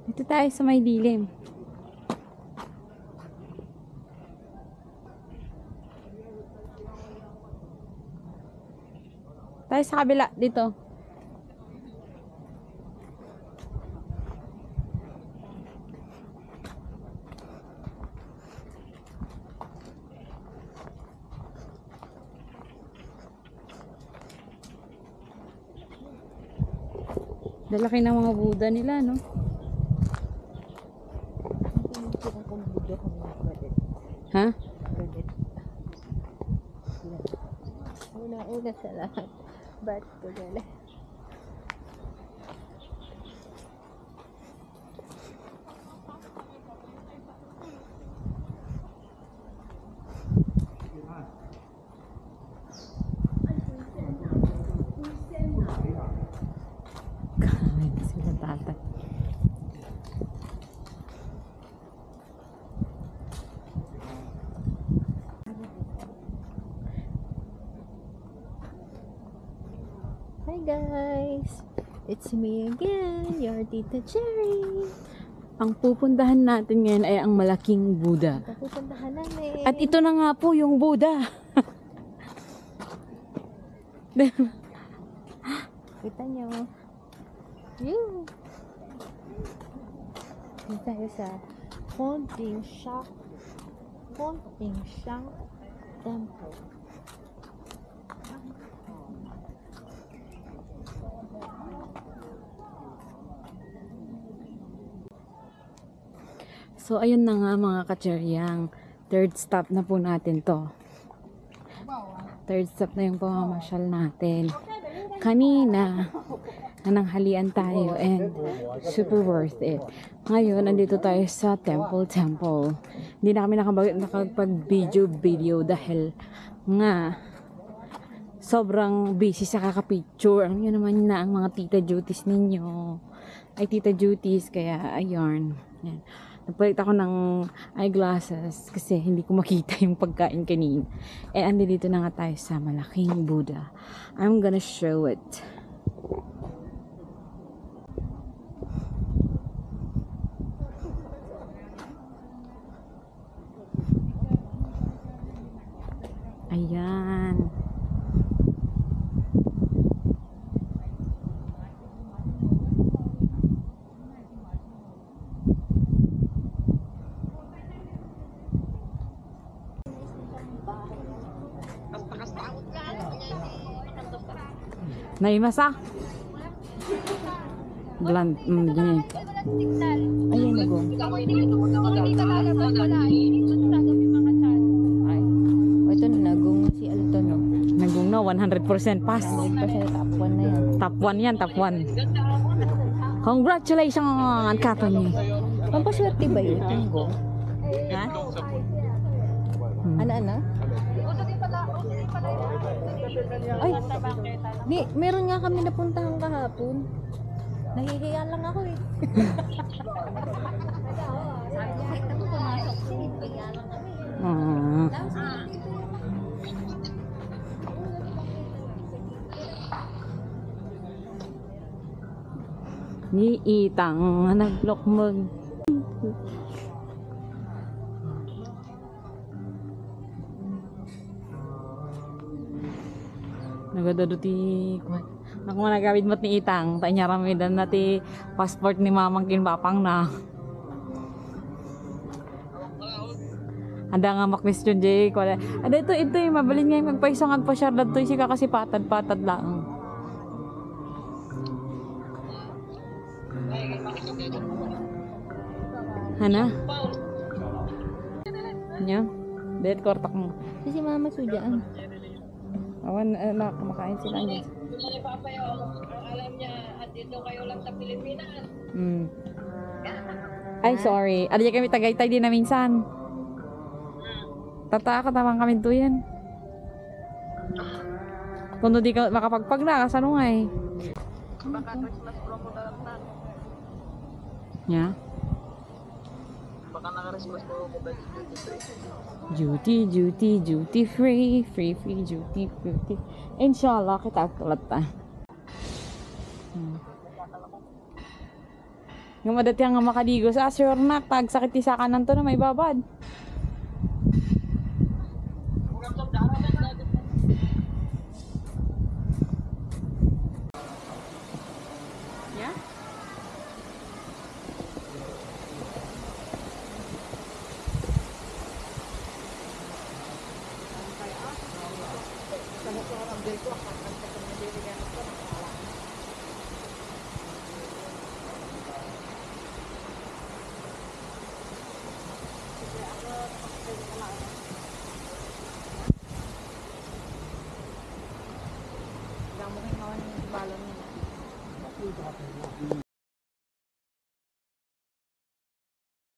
Dito tayo sa may dilim. Tayo sa kabila, dito. Lalaki ng mga Buddha nila, no? Ha? Una-una sa lahat. Ba't ko gala? Kain na sila tatay. Hi guys! It's me again, your Tita Cherry. Ang pupuntahan natin ngayon ay ang malaking Buddha. Pupuntahan namin. At ito na nga po yung Buddha. Kita nyo. Yun. Dito tayo sa Fontingsha Temple. So, ayun na nga mga kacheryang. Third stop na po natin to. Third stop na yung pamamasyal natin. Kanina, nananghalian tayo and super worth it. Ngayon, nandito tayo sa Temple. Hindi na kami nakapag-video dahil nga sobrang busy sa kakapicture. Ano yun naman na ang mga tita duties ninyo. Ay, tita duties, kaya ayun. Yan. Nagpalit ako ng eyeglasses kasi hindi ko makita yung pagkain kanina. And andito na nga tayo sa malaking Buddha. I'm gonna show it. Ayan. Naimasa? Bland. Ganyan. Ayun, nagong. Ay. O, ito na, nagong si Alton, no? Nagong na, 100% pass. Kasi top 1 na yan. Top 1 yan, top 1. Congratulations, Katony. Pampaswerte ba yun? Tunggo? Ha? Ano? Ay, di, meron nga kami napuntahan kahapon. Nahihiya lang ako eh. Sabi niya, kahit ako pumasok siya, nahihiya lang kami. Ni Itang naglokmag. Nagadaduti naku mo nagawid mo't ni Itang tanya ramidan na ti passport ni mamang kinbapang na anda nga ma-question jay ada ito yung mabalin nga yung magpaisang at pasyar dito si kasi patad lang hana nya dead kortak mo Si Mama Sujaan. awan na kumakain sila niya. Alam niya, andito kayo lang sa Pilipinas. Ay, sorry. Adi kami Tagaytay din na minsan. Tataka tamang kami to yan. Kung di ka makapagpag na, kasano nga eh. Baka Christmas promo na lang na. Yeah? Baka naka-Christmas promo ba Duty free, free, duty. Inshallah, kita kulat ta. Nga madati nga makaligo sa sure na tag sakit ti sa kanan to na may babad. Yeah? Damo kayo mga balon nila.